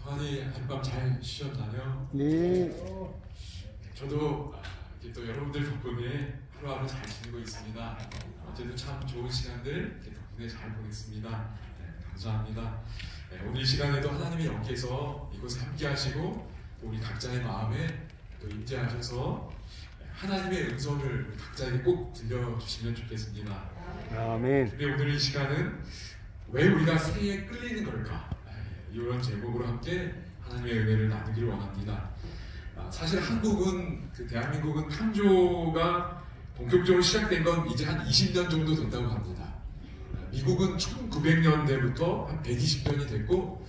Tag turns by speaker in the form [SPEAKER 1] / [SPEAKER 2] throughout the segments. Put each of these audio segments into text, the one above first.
[SPEAKER 1] 가만히 하룻밤 잘 쉬셨나요?
[SPEAKER 2] 네.
[SPEAKER 1] 저도 또 여러분들 덕분에 하루하루 잘 지내고 있습니다. 어제도 참 좋은 시간들 덕분에 잘 보냈습니다. 네, 감사합니다. 네, 오늘 이 시간에도 하나님이 여기에서 이곳에 함께 하시고 또 우리 각자의 마음에 또 임재하셔서 하나님의 음성을 각자에게 꼭 들려주시면 좋겠습니다.
[SPEAKER 2] 아멘.
[SPEAKER 1] 근데 오늘 이 시간은 왜 우리가 새해에 끌리는 걸까? 이런 제목으로 함께 하나님의 은혜를 나누기를 원합니다. 사실 한국은, 대한민국은 탐조가 본격적으로 시작된 건 이제 한 20년 정도 된다고 합니다. 미국은 1900년대부터 한 120년이 됐고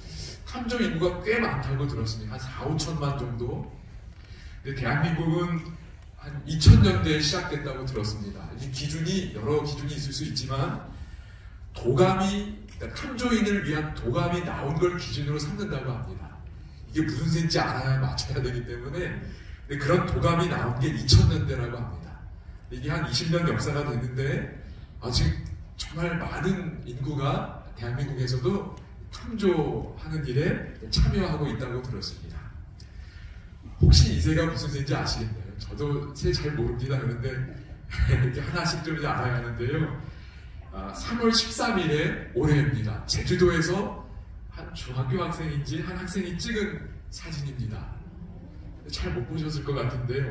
[SPEAKER 1] 탐조 인구가 꽤 많다고 들었습니다. 한 4, 5천만 정도. 근데 대한민국은 한 2000년대에 시작됐다고 들었습니다. 이 기준이 여러 기준이 있을 수 있지만 도감이, 탐조인을 위한 도감이 나온 걸 기준으로 삼는다고 합니다. 이게 무슨 새인지 알아야 맞춰야 되기 때문에 그런 도감이 나온 게 2000년대라고 합니다. 이게 한 20년 역사가 됐는데 아직 정말 많은 인구가 대한민국에서도 탐조하는 일에 참여하고 있다고 들었습니다. 혹시 이 새가 무슨 새인지 아시겠나요? 저도 새 잘 모릅니다. 그런데 이렇게 하나씩 좀 알아야 하는데요. 3월 13일에 올해입니다. 제주도에서 한 중학교 학생인지 한 학생이 찍은 사진입니다. 잘 못 보셨을 것 같은데요.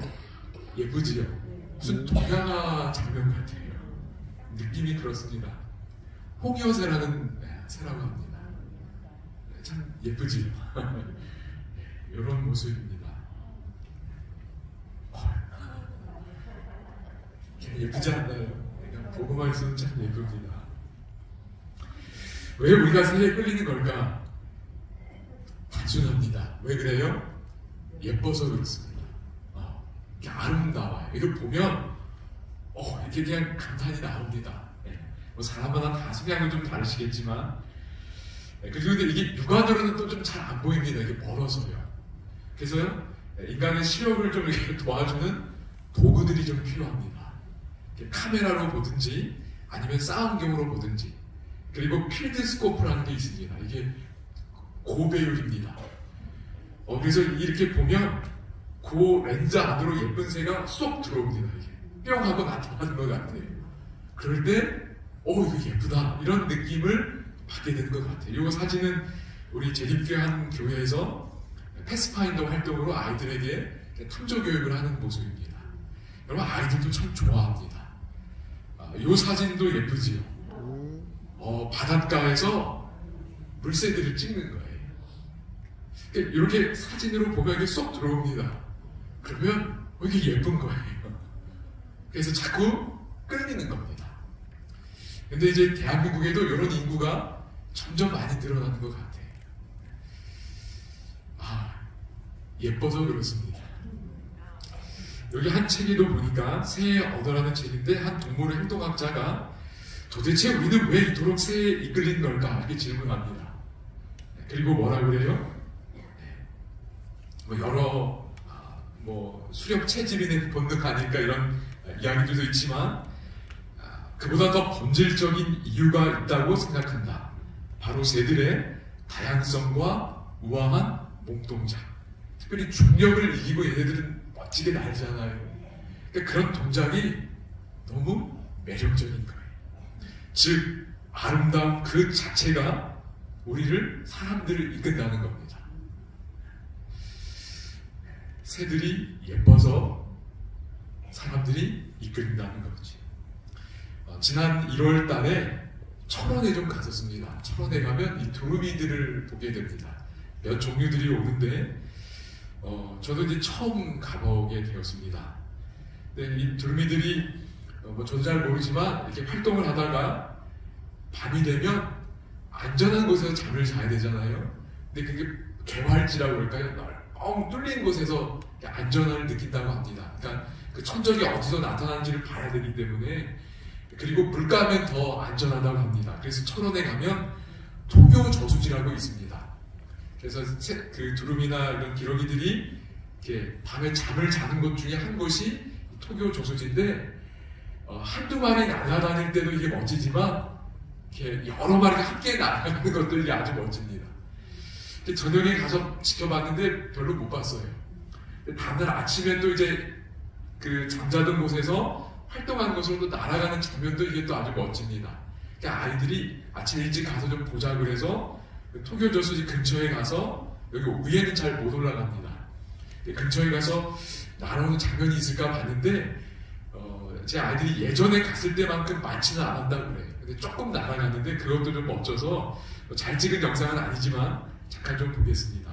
[SPEAKER 1] 예쁘지요? 무슨 동양화 장면 같아요. 느낌이 그렇습니다. 홍여새라는 새라고 합니다. 참 예쁘지요? 이런 모습입니다. 예쁘지 않나요? 보고만 있으면 참 예쁩니다. 왜 우리가 새해에 끌리는 걸까? 단순합니다. 왜 그래요? 예뻐서 그렇습니다. 이렇게 아름다워요. 이걸 보면 이렇게 그냥 감탄이 나옵니다. 뭐 사람마다 다 성향은 좀 다르시겠지만 그런데 이게 육안으로는 또 좀 잘 안 보입니다. 이게 멀어서요. 그래서요, 인간의 시력을 좀 이렇게 도와주는 도구들이 좀 필요합니다. 카메라로 보든지 아니면 쌍안경으로 보든지, 그리고 필드 스코프라는 게 있습니다. 이게 고배율입니다. 그래서 이렇게 보면 그 렌즈 안으로 예쁜 새가 쏙 들어옵니다. 이게 뿅 하고 나타나는 것 같아요. 그럴 때 이거 예쁘다 이런 느낌을 받게 되는 것 같아요. 이 사진은 우리 제립교회 한 교회에서 패스파인더 활동으로 아이들에게 탐조 교육을 하는 모습입니다. 여러분, 아이들도 참 좋아합니다. 이 사진도 예쁘지요. 바닷가에서 물새들을 찍는 거예요. 이렇게 사진으로 보면 이게 쏙 들어옵니다. 그러면 이게 예쁜 거예요. 그래서 자꾸 끌리는 겁니다. 근데 이제 대한민국에도 이런 인구가 점점 많이 늘어나는 것 같아요. 예뻐서 그렇습니다. 여기 한 책에도 보니까 새해 얻어라는 책인데, 한 동물 행동학자가 도대체 우리는 왜 이토록 새해에 이끌린 걸까? 이렇게 질문합니다. 그리고 뭐라 그래요? 여러 수렵 체질인의 본능 아닐까 이런 이야기들도 있지만 그보다 더 본질적인 이유가 있다고 생각한다. 바로 새들의 다양성과 우아한 몸동작. 특별히 중력을 이기고 얘네들은 멋지게 날잖아요. 그러니까 그런 동작이 너무 매력적인 거예요. 즉, 아름다움 그 자체가 사람들을 이끈다는 겁니다. 새들이 예뻐서 사람들이 이끌린다는 거지. 지난 1월 달에 철원에 좀 갔었습니다. 철원에 가면 이 두루미들을 보게 됩니다. 몇 종류들이 오는데 저도 이제 처음 가보게 되었습니다. 근데 이 두루미들이 저도 잘 모르지만 이렇게 활동을 하다가 밤이 되면 안전한 곳에서 잠을 자야 되잖아요. 근데 그게 개활지라고 그럴까요? 뻥 뚫린 곳에서 안전을 느낀다고 합니다. 그러니까 그 천적이 어디서 나타나는지를 봐야 되기 때문에, 그리고 물가면 더 안전하다고 합니다. 그래서 철원에 가면 토교 저수지라고 있습니다. 그래서 그 두루미나 이런 기러기들이 이렇게 밤에 잠을 자는 곳 중에 한 곳이 토교 저수지인데, 한두 마리 날아다닐 때도 이게 멋지지만 이렇게 여러 마리가 함께 날아가는 것도 이게 아주 멋집니다. 저녁에 가서 지켜봤는데 별로 못 봤어요. 다음날 아침에 또 이제 그 잠자던 곳에서 활동하는 것으로 또 날아가는 장면도 이게 또 아주 멋집니다. 그러니까 아이들이 아침 일찍 가서 좀 보자 그래서 토교 저수지 근처에 가서 여기 위에는 잘 못 올라갑니다. 근처에 가서 날아오는 장면이 있을까 봤는데 제 아이들이 예전에 갔을 때만큼 많지는 않았다고 그래요. 근데 조금 날아갔는데 그것도 좀 멋져서 잘 찍은 영상은 아니지만 잠깐 좀 보겠습니다.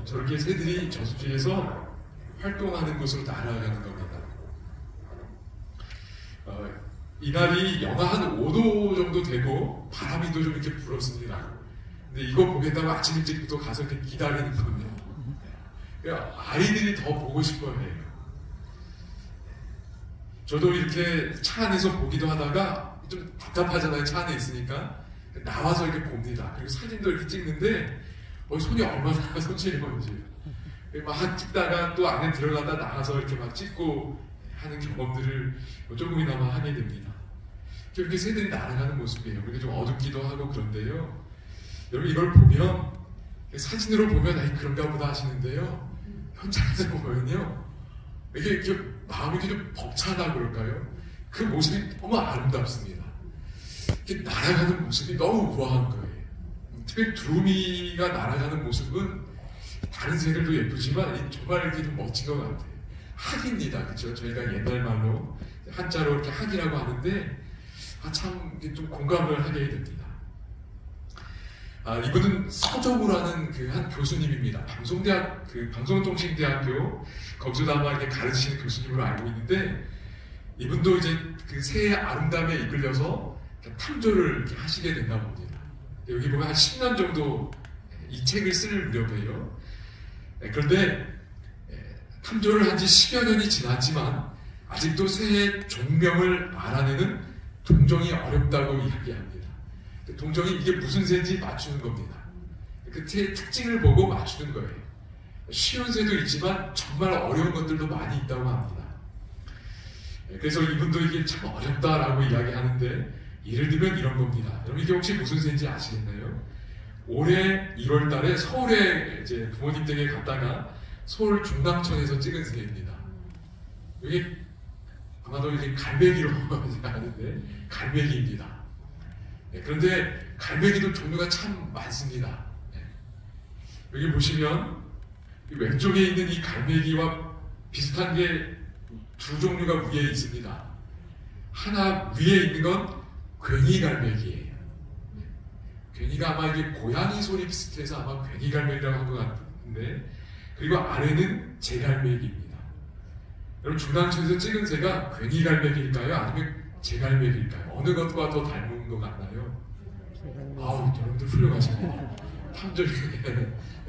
[SPEAKER 1] 저렇게 새들이 저수지에서 활동하는 곳으로 날아가는 겁니다. 이날이 영하 한 5도 정도 되고 바람이 또 좀 이렇게 불었습니다. 근데 이거 보겠다고 아침 일찍부터 가서 이렇게 기다리는 겁니다. 아이들이 더 보고 싶어 해요. 저도 이렇게 차 안에서 보기도 하다가 좀 답답하잖아요. 차 안에 있으니까. 나와서 이렇게 봅니다. 그리고 사진도 이렇게 찍는데 손이 얼마나 손질이 뭔지 막 찍다가 또 안에 들어갔다 나가서 이렇게 막 찍고 하는 경험들을 조금이나마 하게 됩니다. 이렇게 새들이 날아가는 모습이에요. 이렇게 좀 어둡기도 하고 그런데요. 여러분 이걸 보면 사진으로 보면 그런가 보다 하시는데요. 현장에서 보면요. 이게 마음이 좀 벅차다 그럴까요? 그 모습이 너무 아름답습니다. 이렇게 날아가는 모습이 너무 우아한 거예요. 특히 두루미가 날아가는 모습은 다른 새들도 예쁘지만 정말 이렇게 좀 멋진 것 같아요. 학입니다. 그렇죠? 저희가 옛날 말로 한자로 이렇게 학이라고 하는데 참 좀 공감을 하게 됩니다. 이분은 서정우라는 그 한 교수님입니다. 방송통신대학교 거기서도 아마 이렇게 가르치시는 교수님으로 알고 있는데 이분도 이제 그 새의 아름다움에 이끌려서 탐조를 이렇게 하시게 된다 봅니다. 여기 보면 한 10년 정도 이 책을 쓸 무렵이에요. 그런데 탐조를 한 지 10여 년이 지났지만 아직도 새의 종명을 알아내는 동정이 어렵다고 이야기합니다. 동정이 이게 무슨 새인지 맞추는 겁니다. 그 새의 특징을 보고 맞추는 거예요. 쉬운 새도 있지만 정말 어려운 것들도 많이 있다고 합니다. 그래서 이분도 이게 참 어렵다라고 이야기하는데 예를 들면 이런 겁니다. 여러분 이게 혹시 무슨 새인지 아시겠나요? 올해 1월 달에 서울에 이제 부모님 댁에 갔다가 서울 중랑천에서 찍은 새입니다. 이게 아마도 이게 갈매기로 하는데 갈매기입니다. 그런데 갈매기도 종류가 참 많습니다. 여기 보시면 왼쪽에 있는 이 갈매기와 비슷한 게 두 종류가 위에 있습니다. 하나 위에 있는 건 괭이갈매기예요. 괭이가 아마 이게 고양이 소리 비슷해서 아마 괭이갈매기라고 한 것 같은데 그리고 아래는 제갈매기입니다. 여러분 중랑천에서 찍은 새가 괭이갈매기일까요? 아니면 제갈매기일까요? 어느 것과 더 닮은 것 같나요? 아우 여러분들 훌륭하십니다. 탐정이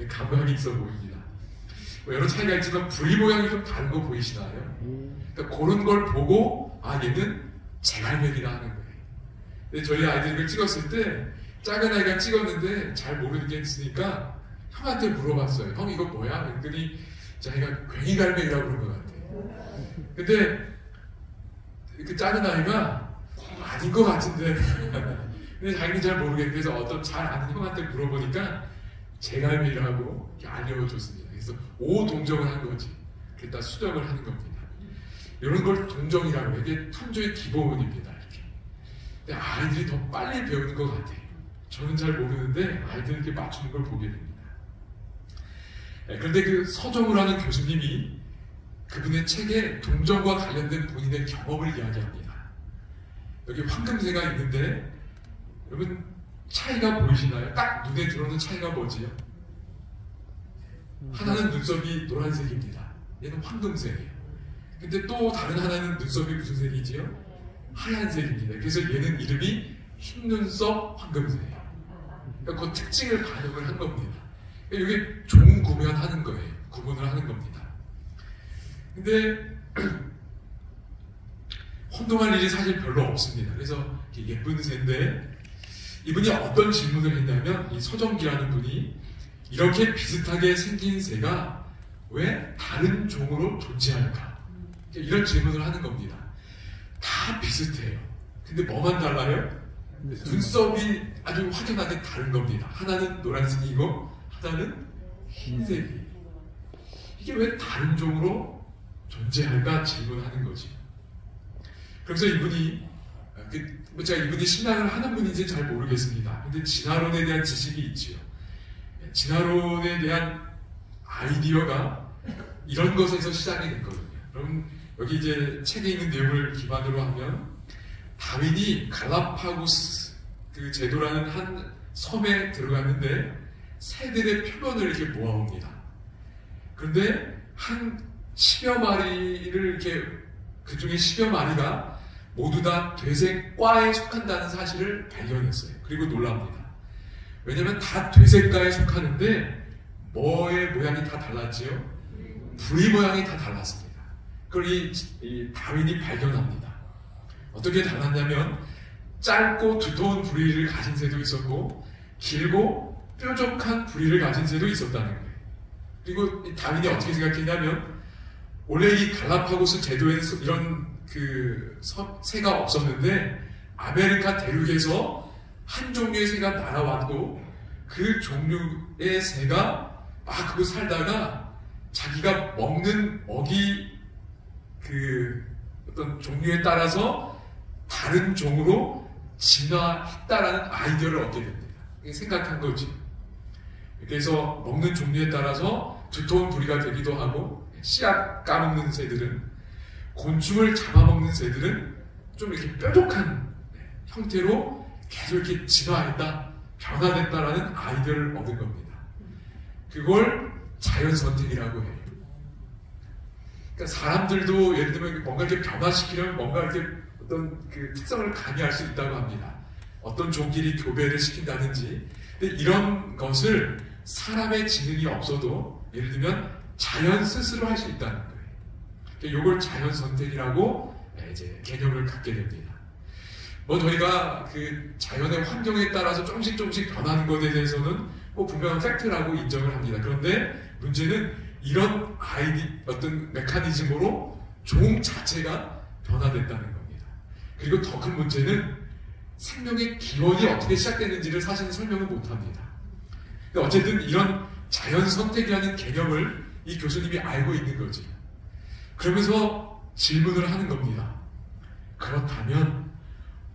[SPEAKER 1] 감각이 있어 보입니다. 여러 차이가 있지만 부리 모양이 좀 다른 거 보이시나요? 그러니까 그런 걸 보고 얘는 제갈매기다 하는 거예요. 근데 저희 아이들이 이걸 찍었을 때 작은 아이가 찍었는데 잘 모르겠으니까 형한테 물어봤어요. 형 이거 뭐야? 그랬더니 자기가 괭이갈매기라고 그런 것 같아요. 근데 그 작은 아이가 아닌 것 같은데 근데 자기는 잘 모르겠고 그래서 어떤 잘 아는 형한테 물어보니까 제갈매기라고 알려줬습니다. 그래서 오동정을 한 거지. 그랬다 수정을 하는 겁니다. 이런 걸 동정이라고 해요. 이게 탐조의 기본입니다. 이렇게. 근데 아이들이 더 빨리 배우는 것 같아요. 저는 잘 모르는데 아이들이 이렇게 맞추는 걸 보게 됩니다. 그런데 그 서정우 라는 교수님이 그분의 책에 동정과 관련된 본인의 경험을 이야기합니다. 여기 황금새가 있는데 여러분 차이가 보이시나요? 딱 눈에 들어오는 차이가 뭐지요? 하나는 눈썹이 노란색입니다. 얘는 황금색이에요. 근데 또 다른 하나는 눈썹이 무슨 색이지요? 하얀색입니다. 그래서 얘는 이름이 흰눈썹 황금새예요. 그러니까 그 특징을 반영을 한 겁니다. 이게 종구면하는 거예요. 구분을 하는 겁니다. 근데 혼동할 일이 사실 별로 없습니다. 그래서 예쁜 새인데 이분이 어떤 질문을 했냐면 이 서정기라는 분이 이렇게 비슷하게 생긴 새가 왜 다른 종으로 존재할까? 이런 질문을 하는 겁니다. 다 비슷해요. 근데 뭐만 달라요? 눈썹이 아주 확연하게 다른 겁니다. 하나는 노란색이고 하나는 흰색이에요. 이게 왜 다른 종으로 존재할까 질문하는 거지. 그래서 이분이 제가 이분이 신앙을 하는 분인지는 잘 모르겠습니다. 근데 진화론에 대한 지식이 있지요. 진화론에 대한 아이디어가 이런 것에서 시작이 됐거든요. 그럼 여기 이제 책에 있는 내용을 기반으로 하면 다윈이 갈라파고스 그 제도라는 한 섬에 들어갔는데 새들의 표본을 이렇게 모아옵니다. 그런데 한 10여 마리를 이렇게 그 중에 10여 마리가 모두 다 돼새과에 속한다는 사실을 발견했어요. 그리고 놀랍니다. 왜냐하면 다 돼새과에 속하는데 뭐의 모양이 다 달랐지요? 부리 모양이 다 달랐습니다. 그걸 이 다윈이 발견합니다. 어떻게 달랐냐면 짧고 두터운 부리를 가진 새도 있었고 길고 뾰족한 부리를 가진 새도 있었다는 거예요. 그리고 다윈이 어떻게 생각했냐면 원래 이 갈라파고스 제도에서 이런 새가 없었는데 아메리카 대륙에서 한 종류의 새가 날아왔고 그 종류의 새가 막 그거 살다가 자기가 먹는 먹이 어떤 종류에 따라서 다른 종으로 진화했다라는 아이디어를 얻게 됩니다. 생각한 거지. 그래서 먹는 종류에 따라서 두터운 부리가 되기도 하고 씨앗 까먹는 새들은 곤충을 잡아먹는 새들은 좀 이렇게 뾰족한 형태로 계속 이렇게 진화했다, 변화됐다라는 아이디어를 얻은 겁니다. 그걸 자연선택이라고 해요. 그러니까 사람들도 예를 들면 뭔가 이렇게 변화시키려면 뭔가 이렇게 어떤 특성을 가미할 수 있다고 합니다. 어떤 종끼리 교배를 시킨다든지. 근데 이런 것을 사람의 지능이 없어도 예를 들면 자연 스스로 할 수 있다는 거예요. 그러니까 이걸 자연선택이라고 이제 개념을 갖게 됩니다. 뭐 저희가 자연의 환경에 따라서 조금씩 변하는 것에 대해서는 뭐 분명한 팩트라고 인정을 합니다. 그런데 문제는 이런 어떤 메커니즘으로 종 자체가 변화됐다는 겁니다. 그리고 더 큰 문제는 생명의 기원이 어떻게 시작되는지를 사실 설명을 못합니다. 근데 어쨌든 이런 자연선택이라는 개념을 이 교수님이 알고 있는 거지. 그러면서 질문을 하는 겁니다. 그렇다면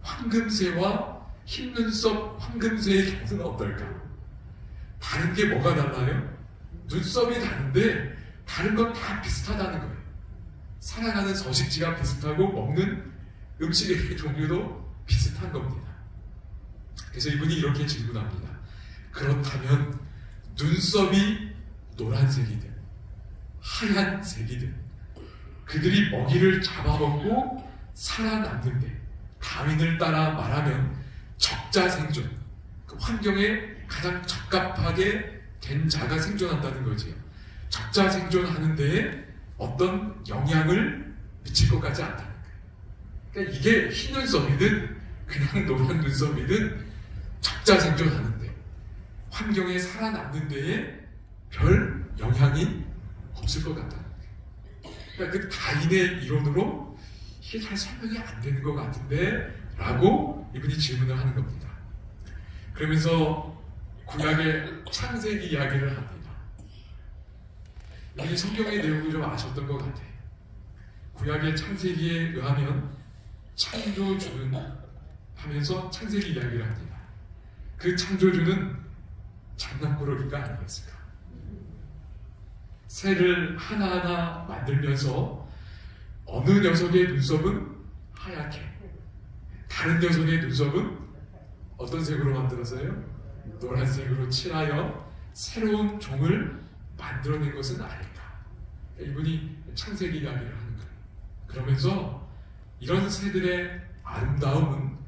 [SPEAKER 1] 황금새와 흰눈썹 황금새의 경우는 어떨까? 다른 게 뭐가 달라요? 눈썹이 다른데 다른 건 다 비슷하다는 거예요. 살아가는 서식지가 비슷하고 먹는 음식의 종류도 비슷한 겁니다. 그래서 이분이 이렇게 질문합니다. 그렇다면 눈썹이 노란색이든 하얀색이든 그들이 먹이를 잡아먹고 살아남는데 다윈을 따라 말하면 적자생존, 그 환경에 가장 적합하게 된 자가 생존한다는 거지요. 적자생존하는 데에 어떤 영향을 미칠 것 같지 않다는 거예요. 그러니까 이게 흰 눈썹이든 그냥 노란 눈썹이든 적자생존하는데 환경에 살아남는 데에 별 영향이 없을 것 같다는 거예요. 그러니까 다윈의 이론으로 이게 잘 설명이 안 되는 것 같은데 라고 이분이 질문을 하는 겁니다. 그러면서 구약의 창세기 이야기를 합니다. 이 성경의 내용을 좀 아셨던 것 같아요. 구약의 창세기에 의하면 창조주는 하면서 창세기 이야기를 합니다. 그 창조주는 장난꾸러기가 아니었을까? 새를 하나하나 만들면서 어느 녀석의 눈썹은 하얗게, 다른 녀석의 눈썹은 어떤 색으로 만들었어요? 노란색으로 칠하여 새로운 종을 만들어낸 것은 아닐까? 이분이 창세기 이야기를 하는 거예요. 그러면서 이런 새들의 아름다움은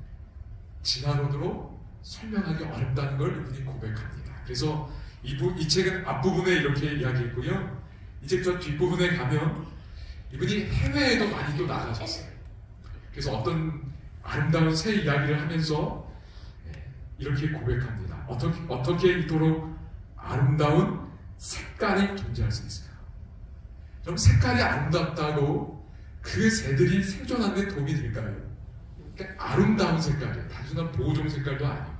[SPEAKER 1] 진화론으로 설명하기 어렵다는 걸 이분이 고백합니다. 그래서 이 책은 앞부분에 이렇게 이야기했고요. 이제 저 뒷부분에 가면 이분이 해외에도 많이 또 나가셨어요. 그래서 어떤 아름다운 새 이야기를 하면서 이렇게 고백합니다. 어떻게 이토록 아름다운 색깔이 존재할 수 있을까? 그럼 색깔이 아름답다고 그 새들이 생존하는 데 도움이 될까요? 그러니까 아름다운 색깔이에요. 단순한 보호종 색깔도 아니고.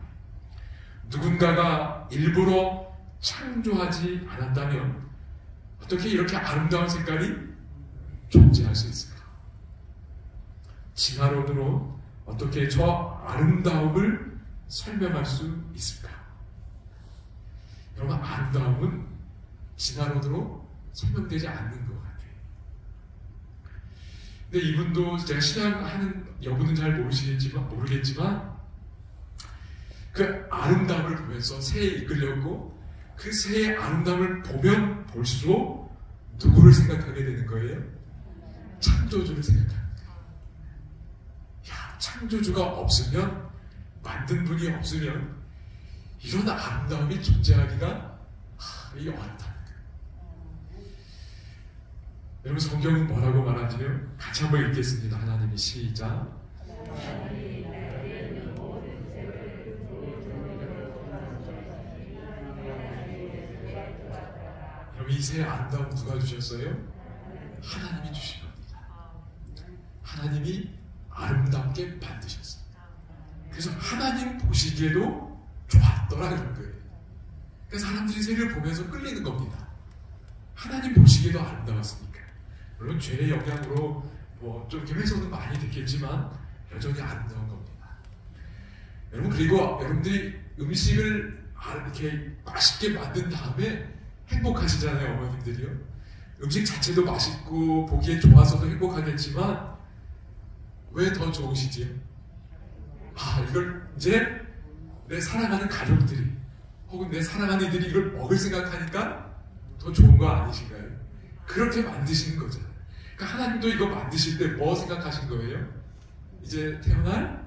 [SPEAKER 1] 누군가가 일부러 창조하지 않았다면 어떻게 이렇게 아름다운 색깔이 존재할 수 있을까? 진화론으로 어떻게 저 아름다움을 설명할 수 있을까? 여러분, 아름다움은 진화론으로 설명되지 않는 것 같아요. 근데 이분도 제가 신앙하는 여부는 잘 모르겠지만 그 아름다움을 보면서 새에 이끌렸고 그 새의 아름다움을 보면 볼수록 누구를 생각하게 되는 거예요? 창조주를 생각합니다. 야, 창조주가 없으면, 만든 분이 없으면 이런 아름다움이 존재하기가 이게 어렵다는 거예요. 여러분, 성경은 뭐라고 말하지요? 같이 한번 읽겠습니다. 하나님이 시작. 이 새 아름다움 누가 주셨어요? 하나님이 주신 겁니다. 하나님이 아름답게 만드셨어요. 그래서 하나님 보시기에도 좋았더라 그런 거예요. 그래서 사람들이 새를 보면서 끌리는 겁니다. 하나님 보시기에도 아름다웠으니까. 물론 죄의 영향으로 좀 이렇게 훼손은 많이 됐겠지만 여전히 아름다운 겁니다. 여러분, 그리고 여러분들이 음식을 이렇게 맛있게 만든 다음에 행복하시잖아요, 어머님들이요. 음식 자체도 맛있고 보기에 좋아서도 행복하겠지만 왜 더 좋으시지요? 이걸 이제 내 사랑하는 가족들이 혹은 내 사랑하는 이들이 이걸 먹을 생각하니까 더 좋은 거 아니신가요? 그렇게 만드시는 거잖아요. 그러니까 하나님도 이거 만드실 때 뭐 생각하신 거예요? 이제 태어날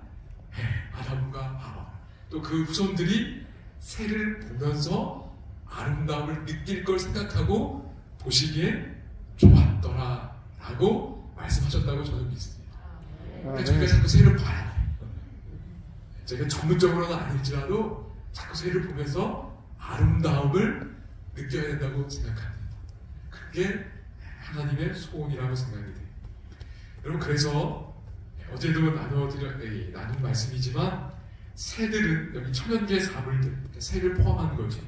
[SPEAKER 1] 아담과 하와, 또 그 후손들이 새를 보면서 아름다움을 느낄 걸 생각하고 보시기에 좋았더라 라고 말씀하셨다고 저는 믿습니다. 그러니까 저희가 자꾸 새를 봐야 돼요. 저희가 전문적으로는 아닐지라도 자꾸 새를 보면서 아름다움을 느껴야 된다고 생각합니다. 그게 하나님의 소원이라고 생각이 돼요. 여러분, 그래서 어제도 나눈 말씀이지만 새들은 여기 천연계 사물들, 새를 포함한 거죠.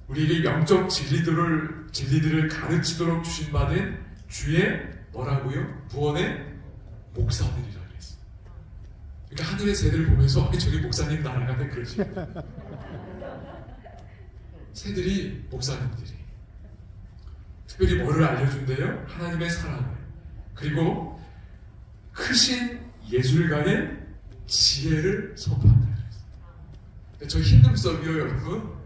[SPEAKER 1] 우리에게 영적 진리들을 가르치도록 주신 바된 주의 뭐라고요? 구원의 목사들이라고 했어요. 그러니까 하늘의 새들을 보면서 저기 목사님 날아가네 그러지. 새들이 목사님들이 특별히 뭐를 알려준대요? 하나님의 사랑을, 그리고 크신 예술가의 지혜를 선포한다 그랬어요. 저 흰눈썹이요, 여러분.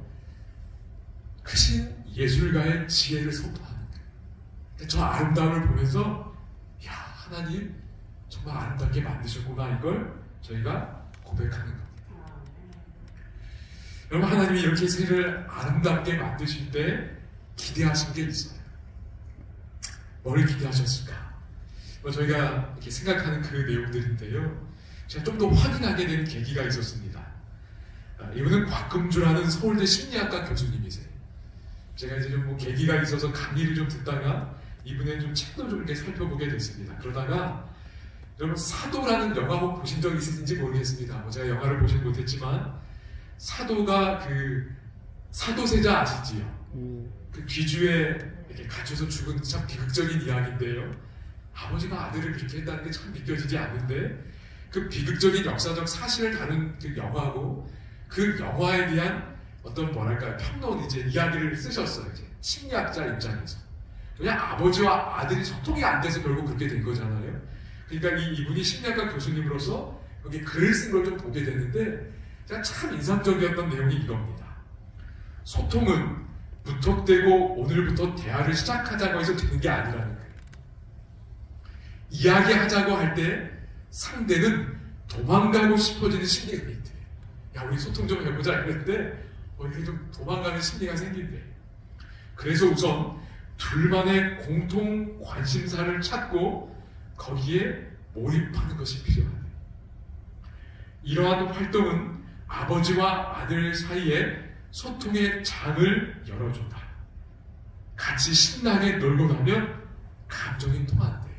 [SPEAKER 1] 크신 예술가의 지혜를 선포하는 거예요. 저 아름다움을 보면서 야, 하나님 정말 아름답게 만드셨구나, 이걸 저희가 고백하는 겁니다. 여러분, 하나님이 이렇게 새를 아름답게 만드실 때 기대하신 게 있어요. 뭘 기대하셨을까? 저희가 이렇게 생각하는 그 내용들인데요, 제가 좀 더 확인하게 된 계기가 있었습니다. 이분은 곽금주라는 서울대 심리학과 교수님이세요. 제가 이제 좀 계기가 있어서 강의를 좀 듣다가 이분의 좀 책도 좀 이렇게 살펴보게 됐습니다. 그러다가 여러분, 사도라는 영화 보신 적 있으신지 모르겠습니다. 제가 영화를 보진 못했지만 사도가 그 사도세자 아시지요? 그 귀주에 이렇게 갇혀서 죽은 참 비극적인 이야기인데요. 아버지가 아들을 그렇게 했다는 게 참 믿겨지지 않는데, 그 비극적인 역사적 사실을 다룬 그 영화고, 그 영화에 대한 어떤 뭐랄까요, 평론, 이제 이야기를 쓰셨어요. 이제 심리학자 입장에서. 그냥 아버지와 아들이 소통이 안 돼서 결국 그렇게 된 거잖아요. 그러니까 이분이 심리학과 교수님으로서 여기 글을 쓴 걸 좀 보게 됐는데, 제가 참 인상적이었던 내용이 이겁니다. 소통은 무턱대고 오늘부터 대화를 시작하자고 해서 되는 게 아니라는 거예요. 이야기하자고 할 때 상대는 도망가고 싶어지는 심리가 있대. 야, 우리 소통 좀 해보자 이랬는데 이렇게 좀 도망가는 심리가 생긴대. 그래서 우선 둘만의 공통 관심사를 찾고 거기에 몰입하는 것이 필요하다. 이러한 활동은 아버지와 아들 사이에 소통의 장을 열어준다. 같이 신나게 놀고 나면 감정이 통한대.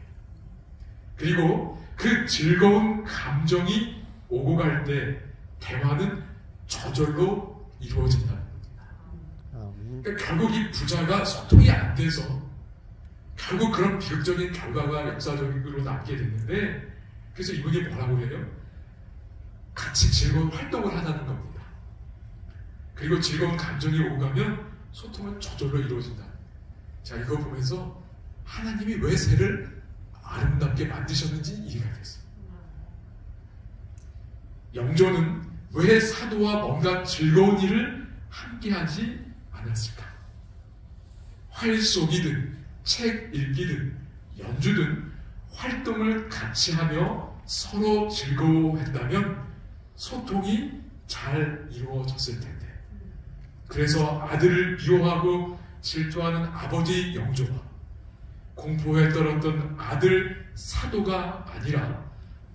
[SPEAKER 1] 그리고 그 즐거운 감정이 오고 갈 때 대화는 저절로 이루어진다는 겁니다. 그러니까 결국 이 부자가 소통이 안 돼서 결국 그런 비극적인 결과가 역사적으로 남게 됐는데, 그래서 이분이 뭐라고 해요? 같이 즐거운 활동을 하자는 겁니다. 그리고 즐거운 감정이 오고 가면 소통은 저절로 이루어진다. 자, 이거 보면서 하나님이 왜 새를 아름답게 만드셨는지 이해가 됐어요. 영조는 왜 사도와 뭔가 즐거운 일을 함께하지 않았을까? 활쏘기든 책 읽기든 연주든 활동을 같이 하며 서로 즐거워했다면 소통이 잘 이루어졌을 텐데, 그래서 아들을 미워하고 질투하는 아버지 영조와 공포에 떨었던 아들 사도가 아니라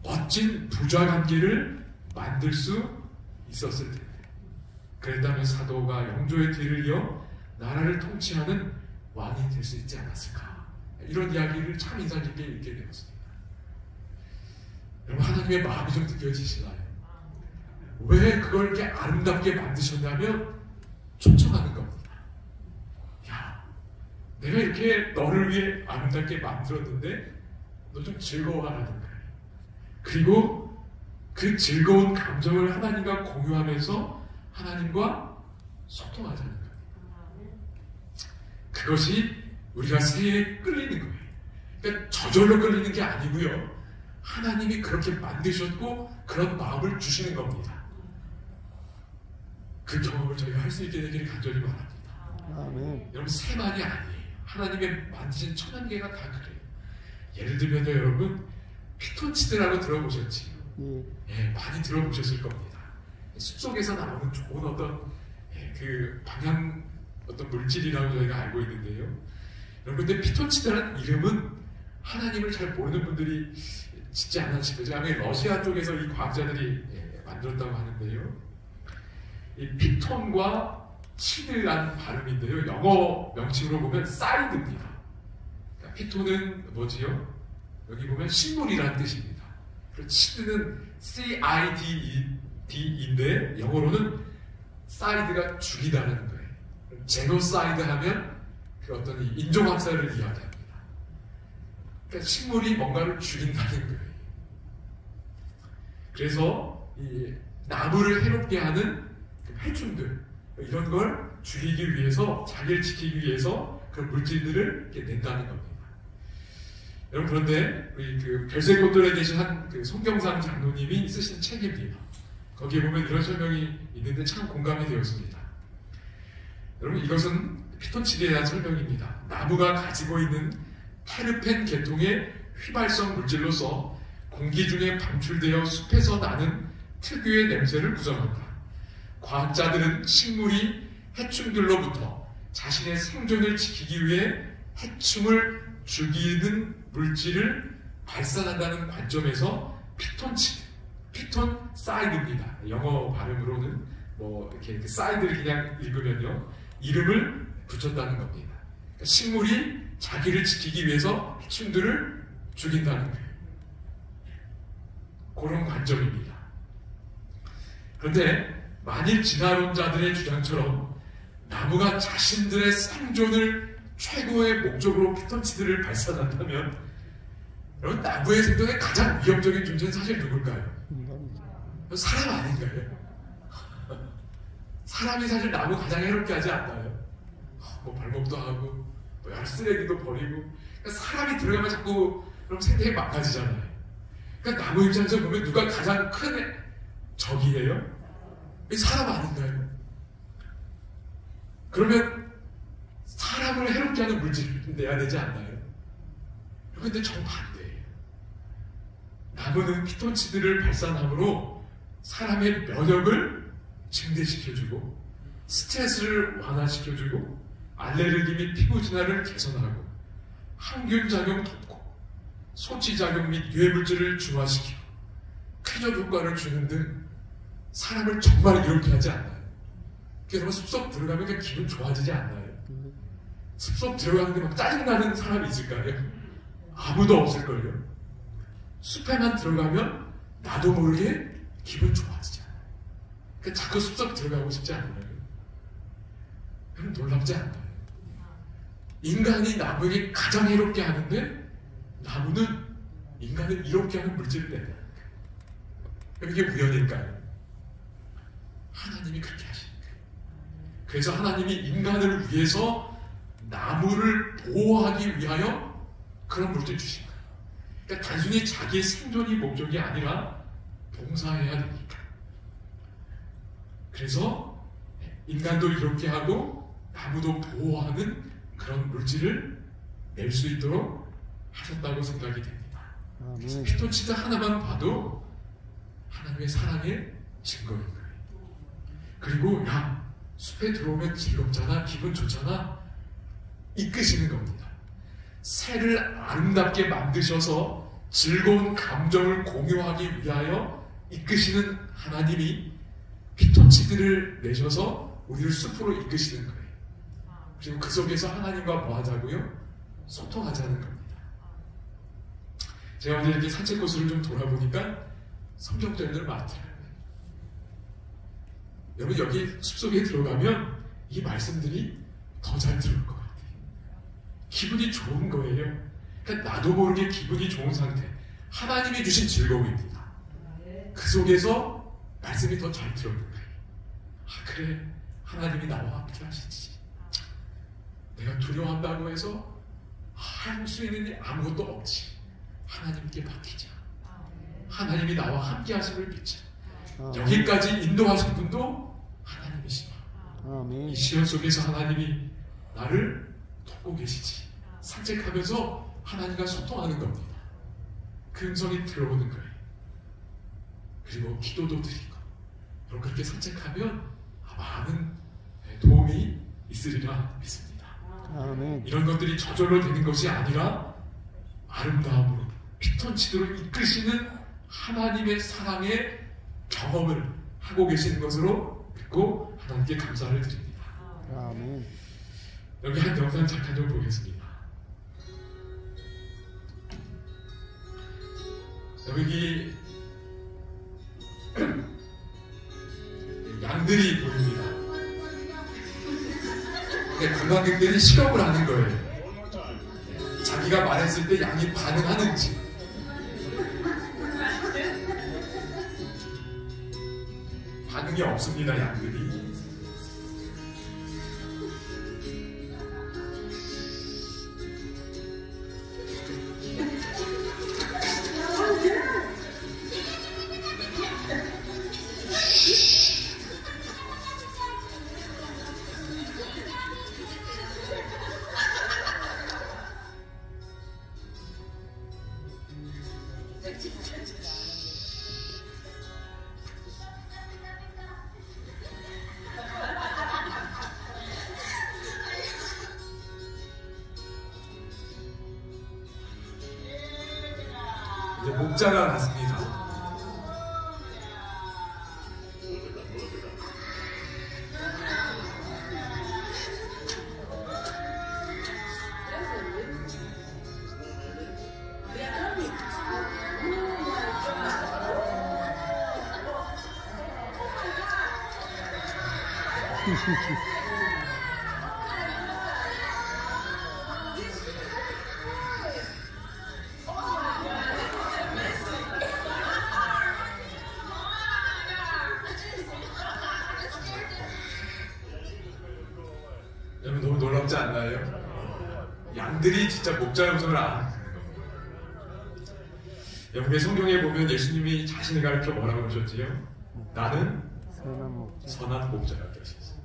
[SPEAKER 1] 멋진 부자 관계를 만들 수 있었을 텐데, 그랬다면 사도가 영조의 뒤를 이어 나라를 통치하는 왕이 될 수 있지 않았을까? 이런 이야기를 참 인상 깊게 읽게 되었습니다. 여러분, 하나님의 마음이 좀 느껴지시나요? 왜 그걸 이렇게 아름답게 만드셨냐면 초청하는 겁니다. 야, 내가 이렇게 너를 위해 아름답게 만들었는데 너 좀 즐거워하라는 거예요. 그리고 그 즐거운 감정을 하나님과 공유하면서 하나님과 소통하자는 거예요. 그것이 우리가 새에 끌리는 거예요. 그러니까 저절로 끌리는 게 아니고요. 하나님이 그렇게 만드셨고 그런 마음을 주시는 겁니다. 그 경험을 저희가 할 수 있게 되기를 간절히 바랍니다.
[SPEAKER 2] 아멘.
[SPEAKER 1] 여러분, 새만이 아니에요. 하나님의 만드신 천연계가 다 그래요. 예를 들면요, 여러분, 피톤치드라고 들어보셨지요? 예, 많이 들어보셨을 겁니다. 숲속에서 나오는 좋은 어떤 그 방향 어떤 물질이라고 저희가 알고 있는데요. 여러분, 근데 피톤치드라는 이름은 하나님을 잘 모르는 분들이 짓지 않으실 거죠. 아마 러시아 쪽에서 이 과학자들이 만들었다고 하는데요. 이 피톤과 치드라는 발음인데요. 영어 명칭으로 보면 사이드입니다. 그러니까 피톤은 뭐지요? 여기 보면 식물이라는 뜻입니다. 그리고 치드는 CID인데 영어로는 사이드가 죽이다라는 거예요. 제노사이드 하면 그 어떤 인종학살을 이야기합니다. 그러니까 식물이 뭔가를 죽인다는 거예요. 그래서 이 나무를 해롭게 하는 해충들, 이런 걸 죽이기 위해서, 자기를 지키기 위해서 그런 물질들을 이렇게 낸다는 겁니다. 여러분, 그런데 우리 그 별세꽃들에 계신 한 그 송경상 장로님이 쓰신 책입니다. 거기에 보면 이런 설명이 있는데 참 공감이 되었습니다. 여러분, 이것은 피톤치드에 대한 설명입니다. 나무가 가지고 있는 테르펜 계통의 휘발성 물질로서 공기 중에 방출되어 숲에서 나는 특유의 냄새를 구성한다. 과학자들은 식물이 해충들로부터 자신의 생존을 지키기 위해 해충을 죽이는 물질을 발산한다는 관점에서 피톤치드, 피톤 사이드입니다. 영어 발음으로는 뭐 이렇게 사이드를 그냥 읽으면요, 이름을 붙였다는 겁니다. 그러니까 식물이 자기를 지키기 위해서 해충들을 죽인다는 거예요. 그런 관점입니다. 그런데 만일 진화론자들의 주장처럼 나무가 자신들의 생존을 최고의 목적으로 피톤치드를 발산한다면, 여러분, 나무의 생존에 가장 위협적인 존재는 사실 누굴까요? 사람 아닌가요? 사람이 사실 나무 가장 해롭게 하지 않나요? 뭐 발목도 하고 뭐 여러 쓰레기도 버리고. 그러니까 사람이 들어가면 자꾸 그럼 생태계 망가지잖아요. 그러니까 나무 입장에서 보면 누가 가장 큰 적이에요? 사람 아닌가요? 그러면 사람을 해롭게 하는 물질을 내야 되지 않나요? 그런데 정반대예요. 나무는 피톤치드를 발산함으로 사람의 면역을 증대시켜주고 스트레스를 완화시켜주고 알레르기 및 피부 진화를 개선하고 항균작용 돕고 소치작용 및 유해물질을 중화시키고 쾌적 효과를 주는 등 사람을 정말 이롭게 하지 않나요? 여러분 숲속 들어가면 그냥 기분 좋아지지 않나요? 숲속 들어가는데 막 짜증나는 사람이 있을까요? 아무도 없을걸요? 숲에만 들어가면 나도 모르게 기분 좋아지지 않아요. 그러니까 자꾸 숲속 들어가고 싶지 않나요? 여러분 놀랍지 않나요? 인간이 나무에게 가장 이롭게 하는데 나무는 인간을 이롭게 하는 물질을 낸다니까. 이게 우연일까요? 하나님이 그렇게 하시니까. 그래서 하나님이 인간을 위해서 나무를 보호하기 위하여 그런 물질 주신 거예요. 그러니까 단순히 자기의 생존이 목적이 아니라 봉사해야 되니까. 그래서 인간도 이롭게 하고 나무도 보호하는 그런 물질을 낼 수 있도록 하셨다고 생각이 됩니다. 그래서 피톤치드 하나만 봐도 하나님의 사랑의 증거인 거예요. 그리고 야 숲에 들어오면 즐겁잖아, 기분 좋잖아, 이끄시는 겁니다. 새를 아름답게 만드셔서 즐거운 감정을 공유하기 위하여 이끄시는 하나님이 피톤치드를 내셔서 우리를 숲으로 이끄시는 거예요. 그리고 그 속에서 하나님과 뭐 하자고요? 소통하자는 겁니다. 제가 오늘 이렇게 산책 코스를 좀 돌아보니까 성경절들 많더라고요. 여러분 여기 숲속에 들어가면 이 말씀들이 더 잘 들어올 것 같아요. 기분이 좋은 거예요. 그러니까 나도 모르게 기분이 좋은 상태. 하나님이 주신 즐거움입니다. 그 속에서 말씀이 더 잘 들어올 거예요. 아 그래, 하나님이 나와 함께 하시지. 내가 두려워한다고 해서 할 수 있는 일 아무것도 없지. 하나님께 맡기자. 하나님이 나와 함께 하심을 믿자. 여기까지 인도하신 분도 하나님이시다. 이 시간 속에서 하나님이 나를 돕고 계시지. 산책하면서 하나님과 소통하는 겁니다. 그 음성이 들어오는 거예요. 그리고 기도도 드리고. 여러분 그렇게 산책하면 많은 도움이 있으리라 믿습니다.
[SPEAKER 2] 아멘.
[SPEAKER 1] 이런 것들이 저절로 되는 것이 아니라 아름다움으로 피톤치드로 이끄시는 하나님의 사랑의 경험을 하고 계시는 것으로 믿고 하나님께 감사를 드립니다.
[SPEAKER 2] 아멘.
[SPEAKER 1] 여기 한 영상 잠깐 좀 보겠습니다. 여기 양들이 보입니다. 관광객들이 실험을 하는 거예요. 자기가 말했을 때 양이 반응하는지. 반응이 없습니다, 양들이. 이제 목자가 났습니다. 여러분 너무 놀랍지 않나요? 양들이 진짜 목자의 음성을 아는 겁니다. 여러분의 성경에 보면 예수님이 자신을 가르쳐 뭐라고 그러셨지요? 나는 선한 목자라 그러셨어요.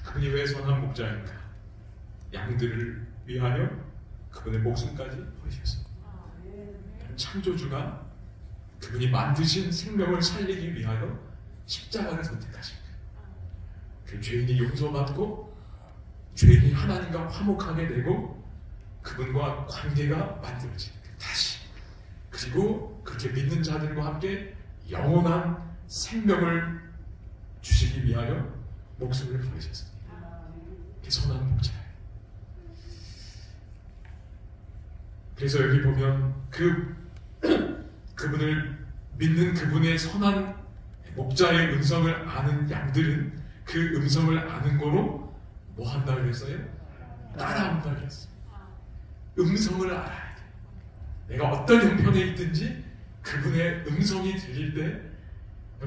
[SPEAKER 1] 그분이 왜 선한 목자인가? 양들을 위하여 그분의 목숨까지 버리셨습니다. 창조주가 그분이 만드신 생명을 살리기 위하여 십자가를 선택하신 거예요. 그 죄인이 용서받고 죄인이 하나님과 화목하게 되고 그분과 관계가 만들어지는 다시, 그리고 그렇게 믿는 자들과 함께 영원한 생명을 주시기 위하여 목숨을 버리셨습니다. 그게 선한 목자예요. 그래서 여기 보면 그분을 믿는 그분의 선한 목자의 음성을 아는 양들은 그 음성을 아는 거로 뭐 한다 그랬어요? 따라온다 그랬어요. 음성을 알아야 돼. 내가 어떤 형편에 있든지 그분의 음성이 들릴 때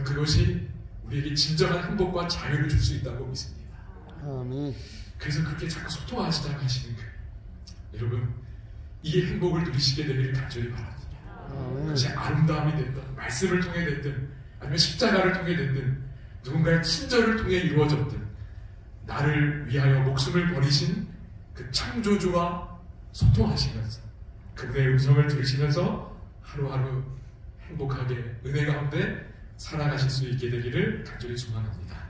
[SPEAKER 1] 그것이 우리에게 진정한 행복과 자유를 줄 수 있다고 믿습니다.
[SPEAKER 2] 아멘.
[SPEAKER 1] 그래서 그렇게 자꾸 소통하시자고 하시는 거예요. 여러분, 이 행복을 누리시게 되기를 간절히 바랍니다. 그것이 아름다움이 됐든, 말씀을 통해 됐든, 아니면 십자가를 통해 됐든, 누군가의 친절을 통해 이루어졌든, 나를 위하여 목숨을 버리신 그 창조주와 소통하시면서 그분의 음성을 들으시면서 하루하루 행복하게 은혜 가운데 살아가실 수 있게 되기를 간절히 소망합니다.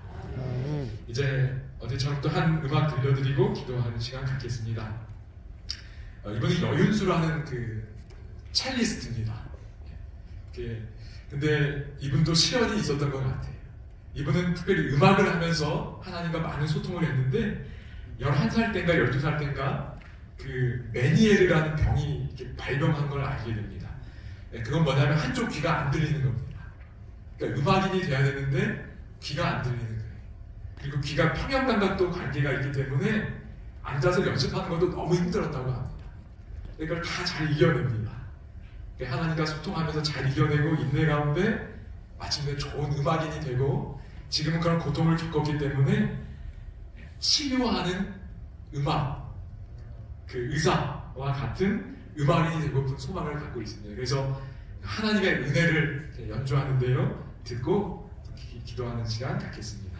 [SPEAKER 1] 이제 어제처럼 또 한 음악 들려드리고 기도하는 시간 갖겠습니다. 이분이 여윤수라는 그 첼리스트입니다. 근데 이분도 시련이 있었던 것 같아요. 이분은 특별히 음악을 하면서 하나님과 많은 소통을 했는데 11살 때인가 12살 때인가 그 메니에르라는 병이 이렇게 발병한 걸 알게 됩니다. 그건 뭐냐면 한쪽 귀가 안 들리는 겁니다. 그러니까 음악인이 돼야 되는데 귀가 안 들리는 거예요. 그리고 귀가 평형감각도 관계가 있기 때문에 앉아서 연습하는 것도 너무 힘들었다고 합니다. 그걸 다 잘 이겨냅니다. 하나님과 소통하면서 잘 이겨내고 인내 가운데 마침내 좋은 음악인이 되고 지금은 그런 고통을 겪었기 때문에 치료하는 음악, 그 의사와 같은 음악인이 되고픈 소망을 갖고 있습니다. 그래서 하나님의 은혜를 연주하는데요, 듣고 기도하는 시간 갖겠습니다.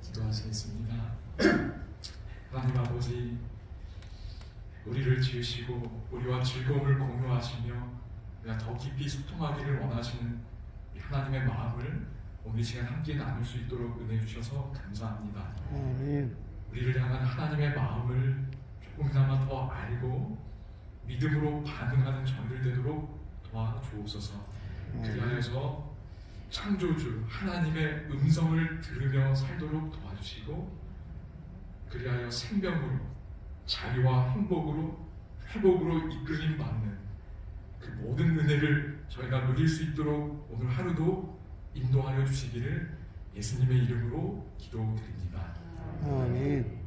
[SPEAKER 1] 기도하시겠습니다. 하나님 아버지, 우리를 지으시고 우리와 즐거움을 공유하시며 우리가 더 깊이 소통하기를 원하시는 하나님의 마음을 오늘 이 시간 함께 나눌 수 있도록 은혜 주셔서 감사합니다.
[SPEAKER 2] 아멘.
[SPEAKER 1] 우리를 향한 하나님의 마음을 조금이나마 더 알고 믿음으로 반응하는 저희들 되도록 도와주옵소서. 그리하여서 창조주 하나님의 음성을 들으며 살도록 도와주시고, 그리하여 생명으로 자유와 행복으로 회복으로 이끌림 받는 그 모든 은혜를 저희가 누릴 수 있도록 오늘 하루도 인도하여 주시기를 예수님의 이름으로 기도드립니다.
[SPEAKER 2] 아멘.